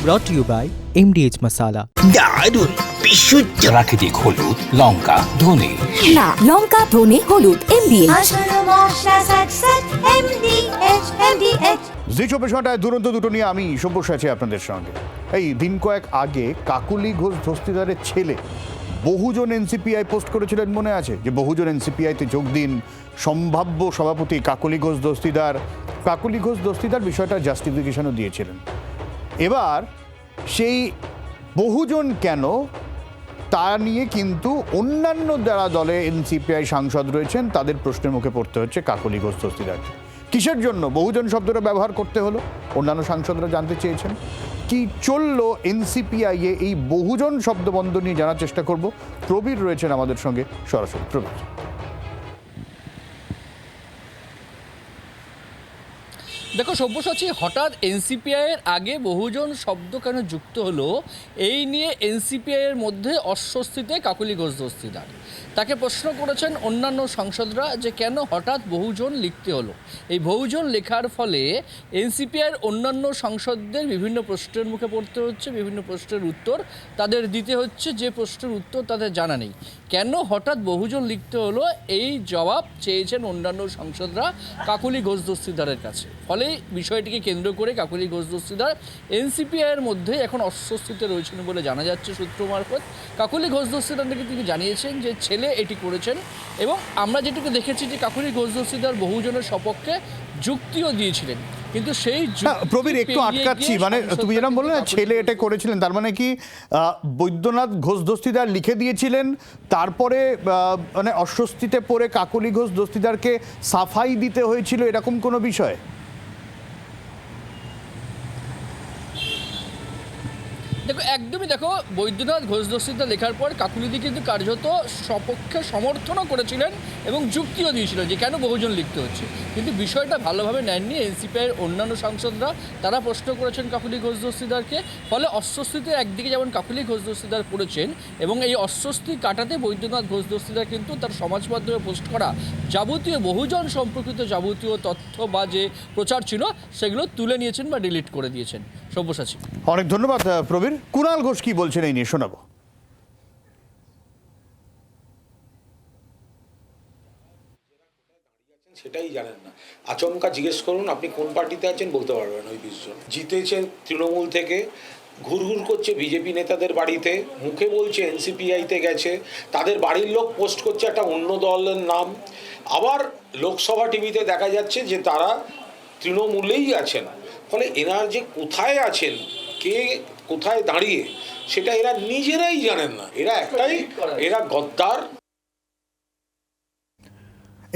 brought to you by MDH Masala. দারুণ বিশুদ্ধ প্রাকৃতিক হলুদ, লঙ্কা, ধনে। না, লঙ্কা, ধনে, হলুদ, MDH। আসল মশলা সাকসাক MDH জি 24 ঘন্টায় দুরন্ত দুটো নিয়ে আমি সব্যসাচী আছি আপনাদের সঙ্গে। এই দিন কয়েক আগে কাকুলি ঘোষ দস্তিদারের ছেলে বহুজন এনসিপিআই পোস্ট করেছিলেন, মনে আছে? যে বহুজন এনসিপিআইতে যোগ দিন, সম্ভাব্য সভাপতি কাকুলি ঘোষ দস্তিদার। কাকুলি ঘোষ দস্তিদার বিষয়টা জাস্টিফিকেশনও দিয়েছিলেন। এবার সেই বহুজন কেন তা নিয়ে কিন্তু অন্যান্য যারা দলে এনসিপিআই সাংসদ রয়েছেন তাদের প্রশ্নের মুখে পড়তে হচ্ছে কাকুলি ঘোষ দস্তিদারকে। কিসের জন্য বহুজন শব্দটা ব্যবহার করতে হলো অন্যান্য সাংসদরা জানতে চেয়েছেন। কি চললো এনসিপিআইয়ে এই বহুজন শব্দবন্ধ নিয়ে জানার চেষ্টা করব। প্রবীর রয়েছেন আমাদের সঙ্গে সরাসরি। প্রবীর, দেখো সব্যসাচী, হঠাৎ এনসিপিআইয়ের আগে বহুজন শব্দ কেন যুক্ত হলো এই নিয়ে এনসিপিআইয়ের মধ্যে অস্বস্তিতে কাকুলি ঘোষ দস্তিদার। তাকে প্রশ্ন করেছেন অন্যান্য সাংসদরা যে কেন হঠাৎ বহুজন লিখতে হলো। এই বহুজন লেখার ফলে এনসিপিআইয়ের অন্যান্য সাংসদদের বিভিন্ন প্রশ্নের মুখে পড়তে হচ্ছে, বিভিন্ন প্রশ্নের উত্তর তাদের দিতে হচ্ছে, যে প্রশ্নের উত্তর তাদের জানা নেই। কেন হঠাৎ বহুজন লিখতে হলো এই জবাব চেয়েছেন অন্যান্য সাংসদরা কাকুলি ঘোষ দস্তিদারের কাছে। ফলে বিষয়টিকে কেন্দ্র করে কাকুলি ঘোষ দস্তিদার এনসিপিআইয়ের মধ্যে এখন অস্বস্তিতে রয়েছেন বলে জানা যাচ্ছে সূত্র মারফত। কাকুলি ঘোষ দস্তিদার থেকে তিনি জানিয়েছেন যে ছেলে এটি করেছেন, এবং আমরা যেটুকু দেখেছি যে কাকুলি ঘোষ দস্তিদার বহুজনের সপক্ষে যুক্তিও দিয়েছিলেন। কিন্তু সেই প্রবীর একটু আটকাচ্ছি, মানে তুমি যেরকম বললে না ছেলে এটা করেছিলেন, তার মানে কি বৈদ্যনাথ ঘোষ দস্তিদার লিখে দিয়েছিলেন, তারপরে মানে অস্বস্তিতে পড়ে কাকুলি ঘোষ দস্তিদারকে সাফাই দিতে হয়েছিল, এরকম কোনো বিষয়? দেখো একদমই, দেখো বৈদ্যনাথ ঘোষ দস্তিদার লেখার পর কাকুলিদি কিন্তু কার্যত সপক্ষে সমর্থনও করেছিলেন এবং যুক্তিও দিয়েছিলেন যে কেন বহুজন লিখতে হচ্ছে। কিন্তু বিষয়টা ভালোভাবে নেননি এনসিপিআইয়ের অন্যান্য সাংসদরা। তারা প্রশ্ন করেছেন কাকুলি ঘোষ দস্তিদারকে। ফলে অস্বস্তিতে একদিকে যেমন কাকুলি ঘোষ দস্তিদার পড়েছেন, এবং এই অস্বস্তি কাটাতে বৈদ্যনাথ ঘোষ দস্তিদার কিন্তু তার সমাজ মাধ্যমে পোস্ট করা যাবতীয় বহুজন সম্পর্কিত যাবতীয় তথ্য বা যে প্রচার ছিল সেগুলো তুলে নিয়েছেন বা ডিলিট করে দিয়েছেন। সব্যসাচী, অনেক ধন্যবাদ প্রবীর। কুণাল ঘোষ কি বলছেন এই নিয়ে শোনাবো। সেটাই জানেন না, আচমকা জিজ্ঞেস করুন আপনি কোন পার্টিতে আছেন, বলতে পারবেন। ওই 20 জন জিতেছেন তৃণমূল থেকে, ঘুরঘুর করছে বিজেপি নেতাদের বাড়িতে, মুখে বলছে এনসিপিআইতে গেছে, তাদের বাড়ির লোক পোস্ট করছে একটা অন্য দলের নাম। আবার লোকসভা টিভিতে দেখা যাচ্ছে যে তারা তৃণমূলেই আছেন। ফলে এনার যে কোথায় আছেন, কে কোথায় দাঁড়িয়ে, সেটা এরা নিজেরাই জানেন না। এরা গদ্দার।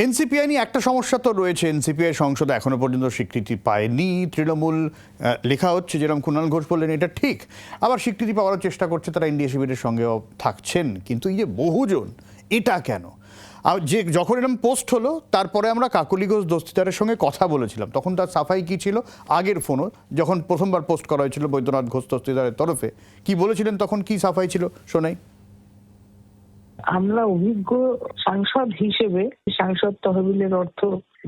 এনসিপিআই নিয়ে একটা সমস্যা তো রয়েছে, এনসিপিআই সংসদ এখনো পর্যন্ত স্বীকৃতি পায়নি। তৃণমূল লেখা হচ্ছে, যেরকম কুণাল ঘোষ বললেন এটা ঠিক, আবার স্বীকৃতি পাওয়ার চেষ্টা করছে, তারা ইন্ডিয়া শিবিরের সঙ্গেও থাকছেন। কিন্তু এই যে বহুজন, এটা কেন? আর যে যখন এরকম পোস্ট হলো তারপরে আমরা কাকুলি ঘোষ দস্তিদারের সঙ্গে কথা বলেছিলাম, তখন তার সাফাই কী ছিল? আগের ফোনও যখন প্রথমবার পোস্ট করা হয়েছিল বৈদ্যনাথ ঘোষ দস্তিদারের তরফে, কি বলেছিলেন তখন, কি সাফাই ছিল শোনাই। আমরা অভিজ্ঞ সাংসদ হিসেবে সাংসদ তহবিলের অর্থ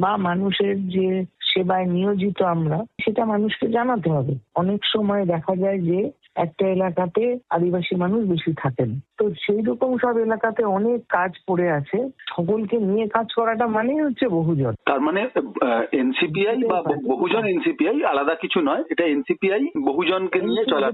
বা মানুষের যে সেবায় নিয়োজিত আমরা, সেটা মানুষকে জানাতে হবে। অনেক সময় দেখা যায় যে একটা এলাকাতে আদিবাসী মানুষ বেশি থাকেন, তো সেই রকম সব এলাকাতে অনেক কাজ পড়ে আছে, সকলকে নিয়ে কাজ করাটা মানেই হচ্ছে বহুজন। তার মানে এনসিপিআই বা বহুজন এনসিপিআই আলাদা কিছু নয়, এটা এনসিপিআই বহুজনকে নিয়ে চলার,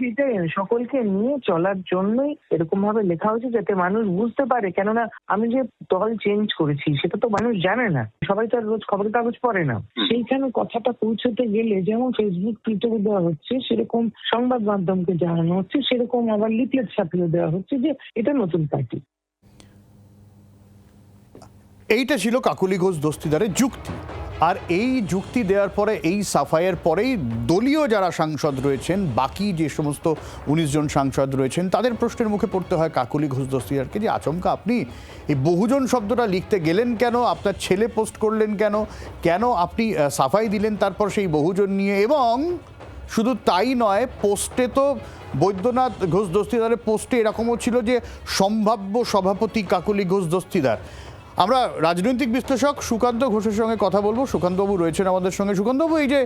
সেটাই সকলকে নিয়ে চলার জন্যই এরকম ভাবে লেখা হয়েছে, যাতে মানুষ বুঝতে পারে। কেননা আমি যে দল চেঞ্জ করেছি সেটা তো মানুষ জানে না, সবাই তো আর রোজ খবরের কাগজ পড়ে না। সেইখানে কথাটা পৌঁছতে গেলে যেমন ফেসবুক টুইটারে দেওয়া হচ্ছে, সেরকম সংবাদ মাধ্যমকে জানানো হচ্ছে, সেরকম আবার লিফলেট ছাপিয়ে দেওয়া হচ্ছে যে এটা নতুন পার্টি। এইটা ছিল কাকুলি ঘোষ দস্তিদারের যুক্তি। আর এই যুক্তি দেওয়ার পরে, এই সাফাইয়ের পরেই দলীয় যারা সাংসদ রয়েছেন, বাকি যে সমস্ত 19 জন সাংসদ রয়েছেন, তাদের প্রশ্নের মুখে পড়তে হয় কাকুলি ঘোষ দস্তিদারকে যে আচমকা আপনি এই বহুজন শব্দটা লিখতে গেলেন কেন, আপনার ছেলে পোস্ট করলেন কেন, কেন আপনি সাফাই দিলেন তারপর সেই বহুজন নিয়ে। এবং শুধু তাই নয়, পোস্টে তো বৈদ্যনাথ ঘোষ দস্তিদারের পোস্টে এরকমও ছিল যে সম্ভাব্য সভাপতি কাকুলি ঘোষ দস্তিদার। আমরা রাজনৈতিক বিশ্লেষক সুকান্ত ঘোষের সঙ্গে কথা বলবো। সুকান্তবাবু রয়েছেন আমাদের সঙ্গে। সুকান্তবাবু, এই যে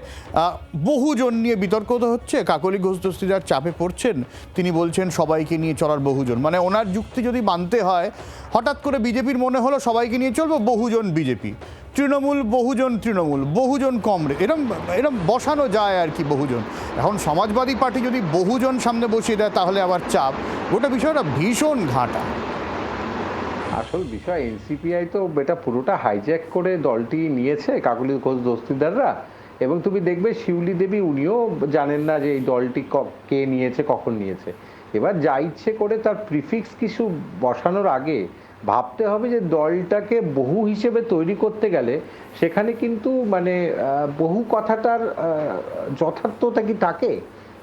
বহুজন নিয়ে বিতর্ক তো হচ্ছে, কাকলি ঘোষ দস্তিদার চাপে পড়ছেন, তিনি বলছেন সবাইকে নিয়ে চলার বহুজন, মানে ওনার যুক্তি যদি মানতে হয়, হঠাৎ করে বিজেপির মনে হলো সবাইকে নিয়ে চলবো, বহুজন বিজেপি, তৃণমূল বহুজন, তৃণমূল বহুজন কমরেড, এরম বসানো যায় আর কি বহুজন। এখন সমাজবাদী পার্টি যদি বহুজন সামনে বসিয়ে দেয় তাহলে আবার চাপ, গোটা বিষয়টা ভীষণ ঘাঁটা। আসল বিষয় এনসিপিআই তো এটা পুরোটা হাইজ্যাক করে দলটি নিয়েছে কাকলি ঘোষ দস্তিদাররা, এবং তুমি দেখবে শিউলি দেবী উনিও জানেন না যে এই দলটি কে নিয়েছে, কখন নিয়েছে। এবার যা ইচ্ছে করে তার প্রিফিক্স কিছু বসানোর আগে ভাবতে হবে যে দলটাকে বহু হিসেবে তৈরি করতে গেলে সেখানে কিন্তু মানে বহু কথাটার যথার্থতা কি থাকে,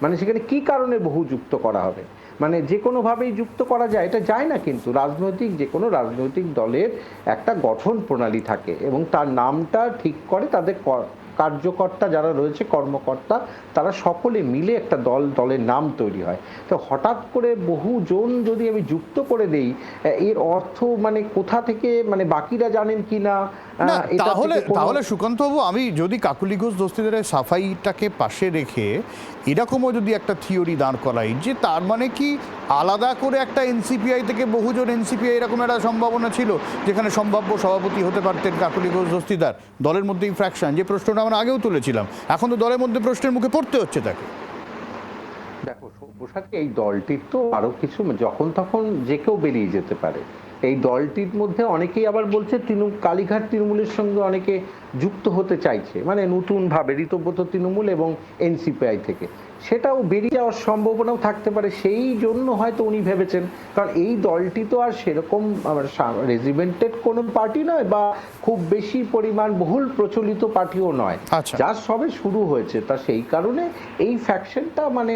মানে সেখানে কি কারণে বহু যুক্ত করা হবে, মানে যে কোনোভাবেই যুক্ত করা যায় এটা যায় না। কিন্তু যে কোনো রাজনৈতিক দলের একটা গঠন প্রণালী থাকে এবং তার নামটা ঠিক করে তাদের কার্যকর্তা যারা রয়েছে, কর্মকর্তা, তারা সকলে মিলে একটা দলের নাম তৈরি হয়। তো হঠাৎ করে বহুজন যদি আমি যুক্ত করে দেই, এর অর্থ মানে কোথা থেকে, মানে বাকিরা জানেন কি না। তাহলে সুকান্তবাবু, আমি যদি কাকলি ঘোষ দস্তিদারের সাফাইটাকে পাশে রেখে এরকমও যদি একটা থিওরি দাঁড় করাই যে তার মানে কি আলাদা করে একটা এনসিপিআই থেকে বহুজন এনসিপিআই এরকম একটা সম্ভাবনা ছিল যেখানে সম্ভাব্য সভাপতি হতে পারতেন কাকলি ঘোষ দস্তিদার, দলের মধ্যেই ফ্র্যাকশন, যে প্রশ্নটা আমরা আগেও তুলেছিলাম, এখন তো দলের মধ্যে প্রশ্নের মুখে পড়তে হচ্ছে তাকে। দেখো সব্যসাচী, এই দলটির তো আরো কিছু যখন তখন যে কেউ বেরিয়ে যেতে পারে। এই দলটির মধ্যে অনেকেই আবার বলছে কালীঘাট তৃণমূলের সঙ্গে অনেকে যুক্ত হতে চাইছে, মানে নতুন ভাবে ঋতব্রত তৃণমূল এবং এনসিপিআই থেকে, সেটাও বেরিয়ে যাওয়ার সম্ভাবনাও থাকতে পারে। সেই জন্য হয়তো উনি ভেবেছেন, কারণ এই দলটি তো আর সেরকম রেজিমেন্টেড কোনো পার্টি নয় বা খুব বেশি পরিমাণ বহুল প্রচলিত পার্টিও নয়, যার সবে শুরু হয়েছে। তা সেই কারণে এই ফ্যাকশনটা মানে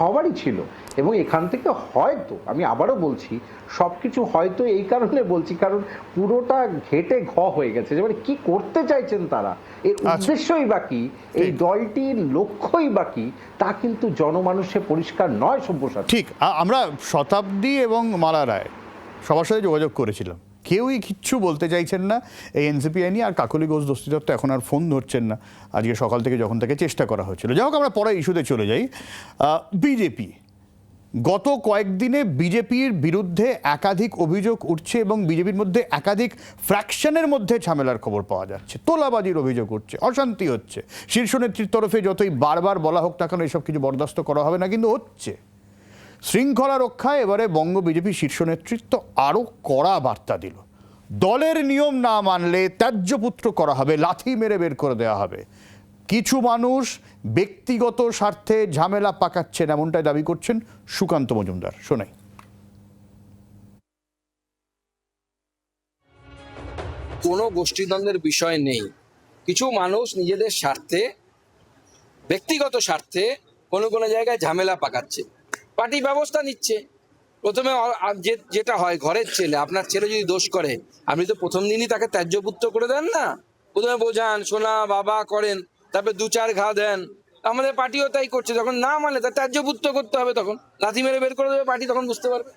হওয়ারই ছিল। এবং এখান থেকে হয়তো, আমি আবারও বলছি, সবকিছু হয়তো এই কারণে বলছি কারণ পুরোটা ঘেটে হয়ে গেছে, যে মানে কি করতে চাইছেন তারা, এর উদ্দেশ্যই বাকি, এই দলটির লক্ষ্যই বাকি, তা কিন্তু জনমানুষে পরিষ্কার নয়। সব্যসাচী, ঠিক, আমরা শতাব্দী এবং মালা রায় সবার সাথে যোগাযোগ করেছিলাম, কেউই কিচ্ছু বলতে চাইছেন না এই এনসিপিআই নিয়ে। আর কাকলি ঘোষ দস্তিদার তো এখন আর ফোন ধরছেন না, আজকে সকাল থেকে যখন থেকে চেষ্টা করা হচ্ছিল। যাই হোক, আমরা পরে ইস্যুতে চলে যাই। বিজেপি গত কয়েকদিনে বিজেপির বিরুদ্ধে একাধিক অভিযোগ উঠছে এবং বিজেপির মধ্যে একাধিক ফ্র্যাকশনের মধ্যে ঝামেলার খবর পাওয়া যাচ্ছে, তোলাবাজির অভিযোগ উঠছে, অশান্তি হচ্ছে। শীর্ষ নেতৃত্বের তরফে যতই বারবার বলা হোক না কেন এসব কিছু বরদাস্ত করা হবে না, কিন্তু হচ্ছে। শৃঙ্খলা রক্ষায় এবারে বঙ্গ বিজেপি শীর্ষ নেতৃত্ব আরও কড়া বার্তা দিল। দলের নিয়ম না মানলে ত্যায্যপুত্র করা হবে, লাথি মেরে বের করে দেওয়া হবে। কিছু মানুষ ব্যক্তিগত স্বার্থে ঝামেলা পাকাচ্ছেন, এমনটাই দাবি করছেন সুকান্ত মজুমদার। শোনাই। কোনো গোষ্ঠীদ্বন্দ্বের বিষয় নেই। কিছু মানুষ নিজেদের স্বার্থে, ব্যক্তিগত স্বার্থে কোনো জায়গায় ঝামেলা পাকাচ্ছে, পার্টি ব্যবস্থা নিচ্ছে। প্রথমে যেটা হয়, ঘরের ছেলে, আপনার ছেলে যদি দোষ করে আপনি তো প্রথম দিনই তাকে ত্যায্যপুত্র করে দেন না, প্রথমে বোঝান, শোনা বাবা করেন, তারপরে 2-4 ঘা দেন। আমাদের পার্টিও তাই করছে, যখন না মানে তার ত্যায্যপুত্র করতে হবে, তখন লাথি মেরে বের করে দেবে পার্টি, তখন বুঝতে পারবে।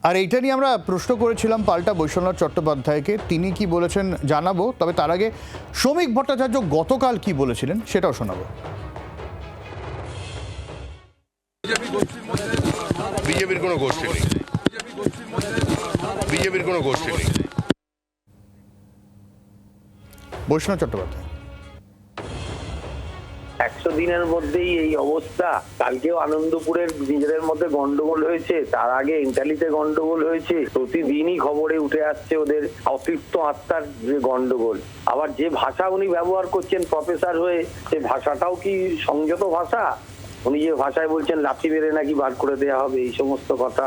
আর এইটা নিয়ে আমরা প্রশ্ন করেছিলাম পাল্টা বৈশ্বনাথ চট্টোপাধ্যায়কে, তিনি কি বলেছেন জানাবো, তবে তার আগে শ্রমিক ভট্টাচার্য গতকাল কি বলেছিলেন সেটাও শোনাবো। বিজেপির কোনো গোষ্ঠী নেই, বিজেপির কোনো গোষ্ঠী নেই। বৈষ্ণব চট্টোপাধ্যায়, 100 দিনের মধ্যেই এই অবস্থা। কালকেও আনন্দপুরের নিজেদের মধ্যে গন্ডগোল হয়েছে, তার আগে ইন্টালিতে গন্ডগোল হয়েছে, প্রতিদিনই খবরে উঠে আসছে ওদের অতৃপ্ত আত্মার যে গন্ডগোল। আবার যে ভাষা উনি ব্যবহার করছেন প্রফেসর হয়ে, সে ভাষাটাও কি সংযত ভাষা? উনি যে ভাষায় বলছেন লাঠি মেরে নাকি বার করে দেওয়া হবে, এই সমস্ত কথা।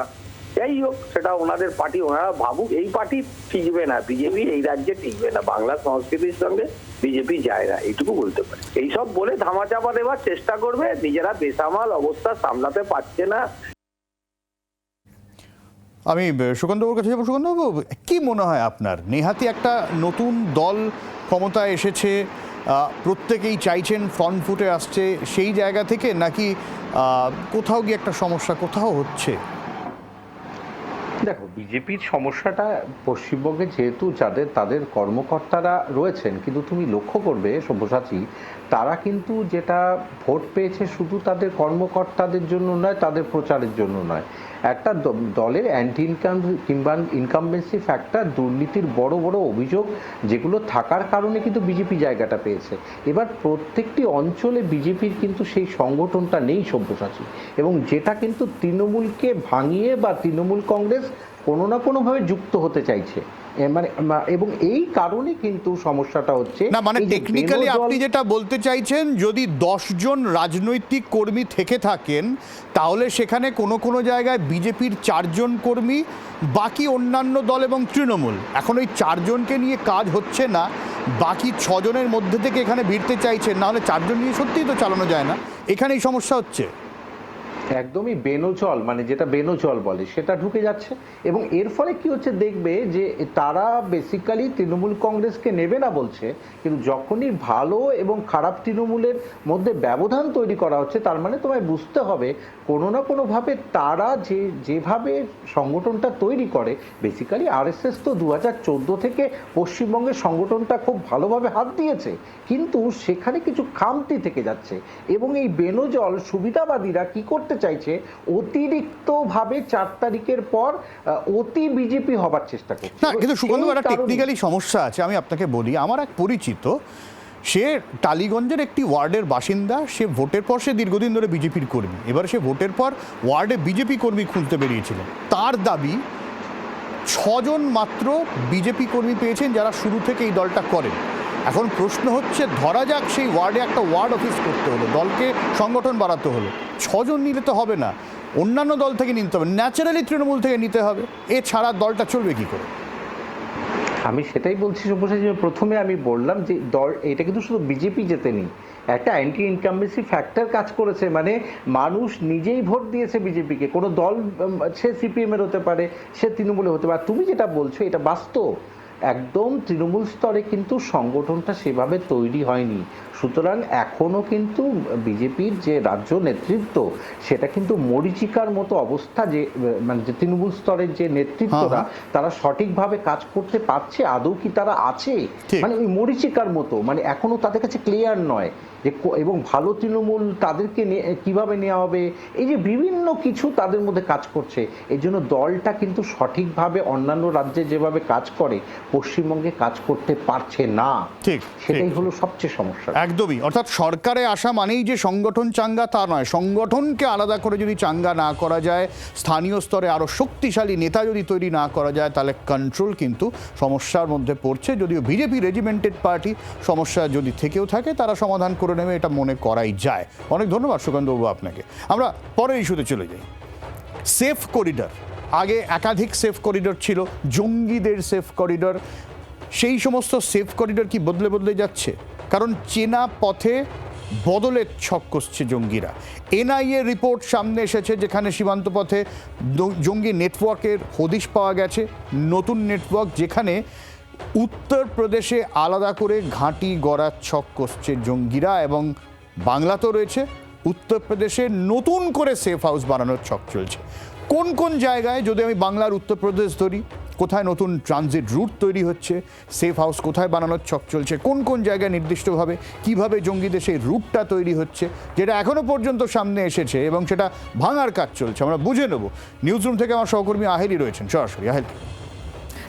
যাই হোক, সেটা ওনাদের পার্টি, ওনারা ভাবুক। এই পার্টি টিকবে না, বিজেপি এই রাজ্যে টিকবে না, বাংলা সংস্কৃতির সঙ্গে বিজেপি যায় না, এইটুকু বলতে পারে। এইসব বলে ধামাচাপা দেওয়ার চেষ্টা করবে, নিজেরা বেসামাল অবস্থা সামলাতে পারছে না। আমি সুকান্তবাবুর কাছে যাবো। সুকান্তবাবু, কি মনে হয় আপনার, নেহাতি একটা নতুন দল ক্ষমতায় এসেছে, প্রত্যেকেই চাইছেন, ফ্রন্ট ফুটে আসছে, সেই জায়গা থেকে নাকি কোথাও গিয়ে একটা সমস্যা কোথাও হচ্ছে? দেখো, বিজেপির সমস্যাটা পশ্চিমবঙ্গে যেহেতু তাদের কর্মকর্তারা রয়েছেন, কিন্তু তুমি লক্ষ্য করবে সব্যসাচী, তারা কিন্তু যেটা ভোট পেয়েছে শুধু তাদের কর্মকর্তাদের জন্য নয়, তাদের প্রচারের জন্য নয়, একটা দলের অ্যান্টি ইনকাম কিংবা ইনকামবেন্সি ফ্যাক্টর, দুর্নীতির বড় বড় অভিযোগ যেগুলো থাকার কারণে কিন্তু বিজেপি জায়গাটা পেয়েছে। এবার প্রত্যেকটি অঞ্চলে বিজেপির কিন্তু সেই সংগঠনটা নেই সব্যসাচী, এবং যেটা কিন্তু তৃণমূলকে ভাঙিয়ে বা তৃণমূল কংগ্রেস কোনো না কোনোভাবে যুক্ত হতে চাইছে, মানে এবং এই কারণে কিন্তু সমস্যাটা হচ্ছে না, মানে টেকনিক্যালি আপনি যেটা বলতে চাইছেন, যদি 10 জন রাজনৈতিক কর্মী থেকে থাকেন তাহলে সেখানে কোনো কোনো জায়গায় বিজেপির 4 জন কর্মী, বাকি অন্যান্য দল এবং তৃণমূল। এখন ওই 4 জনকে নিয়ে কাজ হচ্ছে না, বাকি 6 জনের মধ্যে থেকে এখানে ভিড়তে চাইছেন, নাহলে 4 জন নিয়ে সত্যিই তো চালানো যায় না, এখানেই সমস্যা হচ্ছে। একদমই বেনজল, মানে যেটা বেনজল বলে সেটা ঢুকে যাচ্ছে, এবং এর ফলে কি হচ্ছে দেখবে যে তারা বেসিক্যালি তৃণমূল কংগ্রেসকে নেবে না বলছে, কিন্তু যখনই ভালো এবং খারাপ তৃণমূলের মধ্যে ব্যবধান তৈরি করা হচ্ছে, তার মানে তোমায় বুঝতে হবে কোনো না কোনোভাবে তারা যেভাবে সংগঠনটা তৈরি করে, বেসিক্যালি আরএসএস তো 2014 থেকে পশ্চিমবঙ্গের সংগঠনটা খুব ভালোভাবে হাত দিয়েছে, কিন্তু সেখানে কিছু খামতি থেকে যাচ্ছে, এবং এই বেনজল সুবিধাবাদীরা কি করতে চাইছে, অতিরিক্তভাবে 4 তারিখের পর অতি বিজেপি হবার চেষ্টা করছে। না, কিন্তু সুকান্ত, একটা টেকনিক্যালি সমস্যা আছে, আমি আপনাকে বলি। আমার এক পরিচিত, সে টালিগঞ্জের একটি ওয়ার্ডের বাসিন্দা, সে ভোটের পর সে দীর্ঘদিন ধরে বিজেপির কর্মী, এবার সে ভোটের পর ওয়ার্ডে বিজেপি কর্মী খুঁজতে বেরিয়েছিল। তার দাবি 6 জন মাত্র বিজেপি কর্মী পেয়েছেন যারা শুরু থেকে এই দলটা করেন। এখন প্রশ্ন হচ্ছে, ধরা যাক সেই ওয়ার্ডে একটা ওয়ার্ড অফিস করতে হলো, দলকে সংগঠন বাড়াতে হলো, 6 জন নিলে তো হবে না, অন্যান্য দল থেকে নিতে হবে, ন্যাচারালি তৃণমূল থেকে নিতে হবে, এছাড়া দলটা চলবে কি করে? আমি সেটাই বলছি সব্যসাচী, প্রথমে আমি বললাম যে দল এটা কিন্তু শুধু বিজেপি জেতেনি, একটা অ্যান্টি ইনকামবেন্সি ফ্যাক্টর কাজ করেছে, মানে মানুষ নিজেই ভোট দিয়েছে বিজেপিকে, কোনো দল, সে সিপিএম এর হতে পারে, সে তৃণমূলে হতে পারে। তুমি যেটা বলছো এটা বাস্তব, একদম তৃণমূল স্তরে কিন্তু সংগঠনটা সেভাবে তৈরি হয়নি, সুতরাং এখনো কিন্তু বিজেপির যে রাজ্য নেতৃত্ব সেটা কিন্তু মরীচিকার মতো অবস্থা, যে মানে যে তৃণমূল স্তরের যে নেতৃত্বরা তারা সঠিকভাবে কাজ করতে পারছে, আদৌ কি তারা আছে, মানে ওই মরীচিকার মতো, মানে এখনো তাদের কাছে ক্লিয়ার নয় যে, এবং ভালো তৃণমূল তাদেরকে কিভাবে নেওয়া হবে, এই যে বিভিন্ন কিছু তাদের মধ্যে কাজ করছে। এই জন্য দলটা কিন্তু সঠিকভাবে অন্যান্য রাজ্যে যেভাবে কাজ করে পশ্চিমবঙ্গে কাজ করতে পারছে না, ঠিক সেটাই হলো সবচেয়ে সমস্যা। একদমই, অর্থাৎ সরকারে আসা মানেই যে সংগঠন চাঙ্গা তা নয়, সংগঠনকে আলাদা করে যদি চাঙ্গা না করা যায়, স্থানীয় স্তরে আরও শক্তিশালী নেতা যদি তৈরি না করা যায়, তাহলে কন্ট্রোল কিন্তু সমস্যার মধ্যে পড়ছে। যদিও বিজেপি রেজিমেন্টেড পার্টি, সমস্যা যদি থেকেও থাকে তারা সমাধান করে নেবে, এটা মনে করাই যায়। অনেক ধন্যবাদ সুকান্তবাবু আপনাকে। আমরা পরের ইস্যুতে চলে যাই। সেফ করিডর, আগে একাধিক সেফ করিডর ছিল, জঙ্গিদের সেফ করিডর, সেই সমস্ত সেফ করিডর কি বদলে বদলে যাচ্ছে? কারণ চেনা পথে বদলের ছক কষছে জঙ্গিরা। এনআইএ রিপোর্ট সামনে এসেছে, যেখানে সীমান্ত পথে জঙ্গি নেটওয়ার্কের হদিশ পাওয়া গেছে, নতুন নেটওয়ার্ক, যেখানে উত্তরপ্রদেশে আলাদা করে ঘাঁটি গড়ার ছক কষছে জঙ্গিরা, এবং বাংলাতেও রয়েছে, উত্তরপ্রদেশে নতুন করে সেফ হাউস বানানোর ছক চলছে। কোন কোন জায়গায়, যদি আমি বাংলার উত্তরপ্রদেশ ধরি, কোথায় নতুন ট্রানজিট রুট তৈরি হচ্ছে, সেফ হাউস কোথায় বানানোর ছক চলছে, কোন কোন জায়গায় নির্দিষ্টভাবে কিভাবে জঙ্গিদের সেই রুটটা তৈরি হচ্ছে, যেটা এখনও পর্যন্ত সামনে এসেছে এবং সেটা ভাঙার কাজ চলছে, আমরা বুঝে নেব। নিউজ রুম থেকে আমার সহকর্মী আহেলি রয়েছেন সরাসরি। আহেল,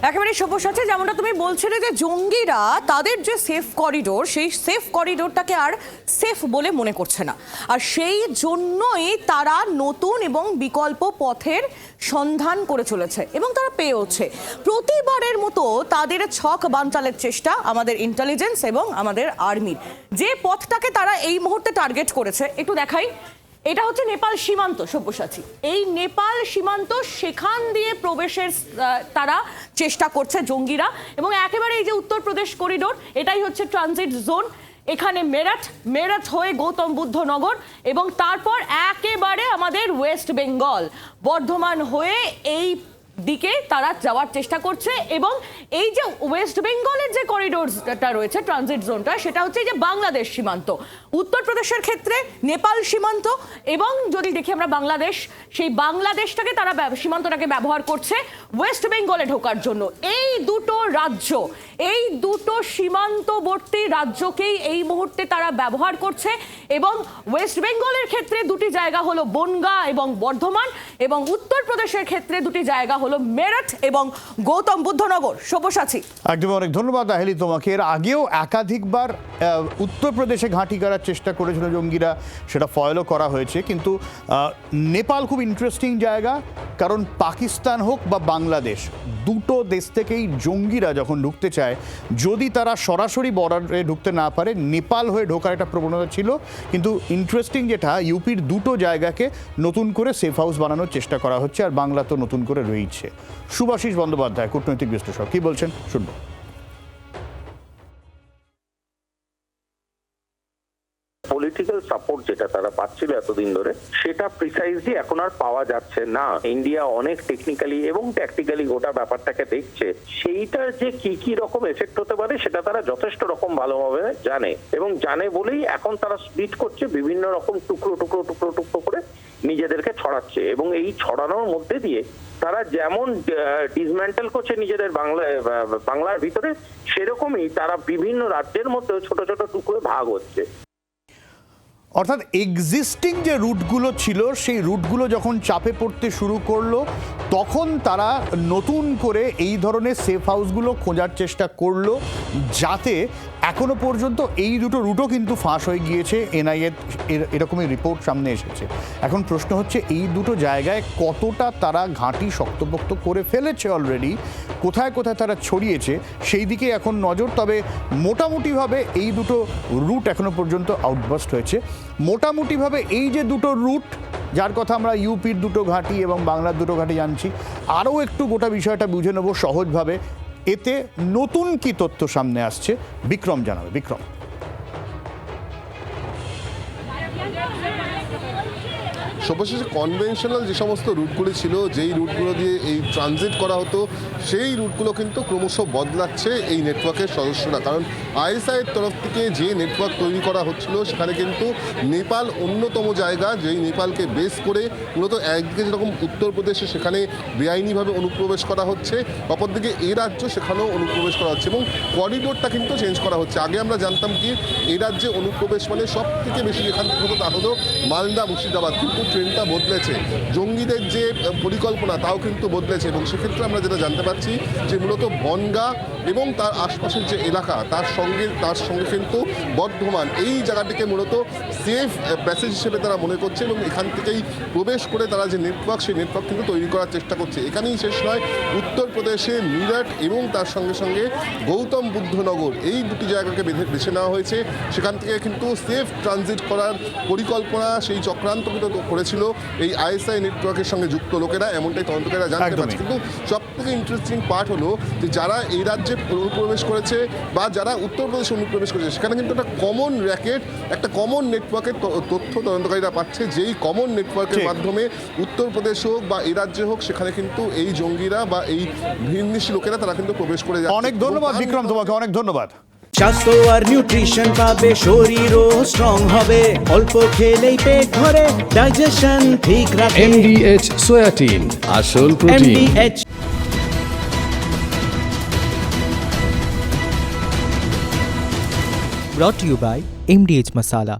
একেবারে সব্যসাচী, যেমনটা তুমি বলছিলে যে জঙ্গিরা তাদের যে সেফ করিডোর, সেই সেফ করিডোরটাকে আর সেফ বলে মনে করছে না, আর সেই জন্যই তারা নতুন এবং বিকল্প পথের সন্ধান করে চলেছে এবং তারা পেয়েওছে। প্রতিবারের মতো তাদের ছক বানচালের চেষ্টা আমাদের ইন্টেলিজেন্স এবং আমাদের আর্মির। যে পথটাকে তারা এই মুহূর্তে টার্গেট করেছে, একটু দেখাই, এটা হচ্ছে নেপাল সীমান্ত সব্যসাচী। এই নেপাল সীমান্ত, সেখান দিয়ে প্রবেশের তারা চেষ্টা করছে জঙ্গিরা, এবং একেবারে এই যে উত্তরপ্রদেশ করিডোর, এটাই হচ্ছে ট্রানজিট জোন। এখানে মেরঠ হয়ে গৌতম বুদ্ধ নগর, এবং তারপর একেবারে আমাদের ওয়েস্ট বেঙ্গল বর্ধমান হয়ে এই দিকে তারা যাওয়ার চেষ্টা করছে। এবং এই যে ওয়েস্ট বেঙ্গলের যে করিডোরটা রয়েছে, ট্রানজিট জোনটা, সেটা হচ্ছে যে বাংলাদেশ সীমান্ত, উত্তরপ্রদেশের ক্ষেত্রে নেপাল সীমান্ত, এবং যদি দেখি আমরা বাংলাদেশ, সেই বাংলাদেশটাকে তারা সীমান্তটাকে ব্যবহার করছে ওয়েস্ট বেঙ্গলে ঢোকার জন্য। এই দুটো রাজ্য, এই দুটো সীমান্তবর্তী রাজ্যকেই এই মুহূর্তে তারা ব্যবহার করছে। এবং ওয়েস্ট বেঙ্গলের ক্ষেত্রে দুটি জায়গা হলো বনগাঁ এবং বর্ধমান, এবং উত্তরপ্রদেশের ক্ষেত্রে দুটি জায়গা হলো মেরঠ এবং গৌতম বুদ্ধনগর। সব্যসাচী, একদম অনেক ধন্যবাদ আহেলি তোমাকে। এর আগেও একাধিকবার উত্তরপ্রদেশে ঘাঁটি করার চেষ্টা করেছিল জঙ্গিরা, সেটা ফয়েলও করা হয়েছে। কিন্তু নেপাল খুব ইন্টারেস্টিং জায়গা, কারণ পাকিস্তান হোক বা বাংলাদেশ, দুটো দেশ থেকেই জঙ্গিরা যখন ঢুকতে চায়, যদি তারা সরাসরি বর্ডারে ঢুকতে না পারে, নেপাল হয়ে ঢোকার একটা প্রবণতা ছিল। কিন্তু ইন্টারেস্টিং যেটা, ইউপির দুটো জায়গাকে নতুন করে সেফ হাউস বানানোর চেষ্টা করা হচ্ছে, আর বাংলা তো নতুন করে রয়েছে। সুভাষিস বন্দ্যোপাধ্যায়, কূটনৈতিক বিশ্লেষক, কি বলছেন শুনবো। পলিটিক্যাল সাপোর্ট যেটা তারা পাচ্ছিল এতদিন ধরে, সেটা প্রিসাইজলি এখন আর পাওয়া যাচ্ছে না। ইন্ডিয়া অনেক টেকনিক্যালি এবং ট্যাকটিক্যালি গোটা ব্যাপারটাকে দেখছে, সেইটার যে কি কি রকম এফেক্ট হতে পারে সেটা তারা যথেষ্ট রকম ভালোভাবে জানে, এবং জানে বলেই এখন তারা স্প্লিট করছে, বিভিন্ন রকম টুকরো টুকরো টুকরো টুকরো করে নিজেদেরকে ছড়াচ্ছে। এবং এই ছড়ানোর মধ্যে দিয়ে তারা যেমন ডিসম্যান্টেল করছে নিজেদের বাংলার ভিতরে, সেরকমই তারা বিভিন্ন রাজ্যের মধ্যে ছোট ছোট টুকরো ভাগ হচ্ছে। অর্থাৎ এক্সিস্টিং যে রুটগুলো ছিল, সেই রুটগুলো যখন চাপে পড়তে শুরু করলো, তখন তারা নতুন করে এই ধরনের সেফ হাউসগুলো খোঁজার চেষ্টা করলো, যাতে এখনো পর্যন্ত এই দুটো রুটও কিন্তু ফাঁস হয়ে গিয়েছে। এনআইএ এরকমই রিপোর্ট সামনে এসেছে। এখন প্রশ্ন হচ্ছে, এই দুটো জায়গায় কতটা তারা ঘাঁটি শক্তপোক্ত করে ফেলেছে অলরেডি, কোথায় কোথায় তারা ছড়িয়েছে, সেই দিকে এখন নজর। তবে মোটামুটিভাবে এই দুটো রুট এখনো পর্যন্ত আউটবাস্ট হয়েছে। মোটামুটিভাবে এই যে দুটো রুট, যার কথা আমরা ইউপির দুটো ঘাঁটি এবং বাংলার দুটো ঘাঁটি জানছি, আরও একটু গোটা বিষয়টা বুঝে নেব সহজভাবে। এতে নতুন কি তথ্য সামনে আসছে, বিক্রম জানাবে। বিক্রম। সর্বশেষে কনভেনশনাল যে সমস্ত রুটগুলি ছিল, যেই রুটগুলো দিয়ে এই ট্রানজিট করা হতো, সেই রুটগুলো কিন্তু ক্রমশ বদলাচ্ছে এই নেটওয়ার্কের সদস্যরা। কারণ আইএসআইয়ের তরফ থেকে যে নেটওয়ার্ক তৈরি করা হচ্ছিল, সেখানে কিন্তু নেপাল অন্যতম জায়গা, যেই নেপালকে বেস করে মূলত একদিকে যেরকম উত্তরপ্রদেশে সেখানে বেআইনিভাবে অনুপ্রবেশ করা হচ্ছে, অপরদিকে এই রাজ্য সেখানেও অনুপ্রবেশ করা হচ্ছে, এবং করিডোরটা কিন্তু চেঞ্জ করা হচ্ছে। আগে আমরা জানতাম কি এই রাজ্যে অনুপ্রবেশ মানে সব থেকে বেশি এখান থেকে হতো তা হলো মালদা মুর্শিদাবাদ, কিন্তু ট্রেনটা বদলেছে, জঙ্গিদের যে পরিকল্পনা তাও কিন্তু বদলেছে। এবং সেক্ষেত্রে আমরা যেটা জানতে পারছি যে মূলত বনগাঁ এবং তার আশপাশের যে এলাকা, তার সঙ্গে কিন্তু বর্ধমান, এই জায়গাটিকে মূলত সেফ প্যাসেজ হিসেবে তারা মনে করছে, এবং এখান থেকেই প্রবেশ করে তারা যে নেটওয়ার্ক, সেই নেটওয়ার্ক কিন্তু তৈরি করার চেষ্টা করছে। এখানেই শেষ নয়, উত্তরপ্রদেশে মিরট এবং তার সঙ্গে সঙ্গে গৌতম বুদ্ধনগর, এই দুটি জায়গাকে বেছে নেওয়া হয়েছে। সেখান থেকে কিন্তু সেফ ট্রানজিট করার পরিকল্পনা, সেই চক্রান্ত কিন্তু করেছিল এই আইএসআই নেটওয়ার্কের সঙ্গে যুক্ত লোকেরা, এমনটাই তদন্তকারীরা জানতে পারছে। কিন্তু সব থেকে ইন্টারেস্টিং পার্ট হলো যে যারা এই রাজ্যে অনুপ্রবেশ করেছে বা যারা উত্তরপ্রদেশে অনুপ্রবেশ করেছে, সেখানে কিন্তু একটা কমন র্যাকেট, একটা কমন নেটওয়ার্কের তথ্য তদন্তকারীরা পাচ্ছে, যেই কমন নেটওয়ার্কের মাধ্যমে উত্তরপ্রদেশ হোক বা এই রাজ্যে হোক, সেখানে কিন্তু এই জঙ্গিরা বা এই ভিনদেশী লোকেরা তারা কিন্তু প্রবেশ করে যাচ্ছে। অনেক ধন্যবাদ বিক্রম, তোমাকে অনেক ধন্যবাদ। স্বাস্থ্য আর নিউট্রিশন পাবে, শরীরও স্ট্রং হবে, অল্প খেলেই পেট ভরে, ডাইজেশন ঠিক রাখে। MDH সোয়াটিন, আসল protein. MDH brought to you by MDH Masala।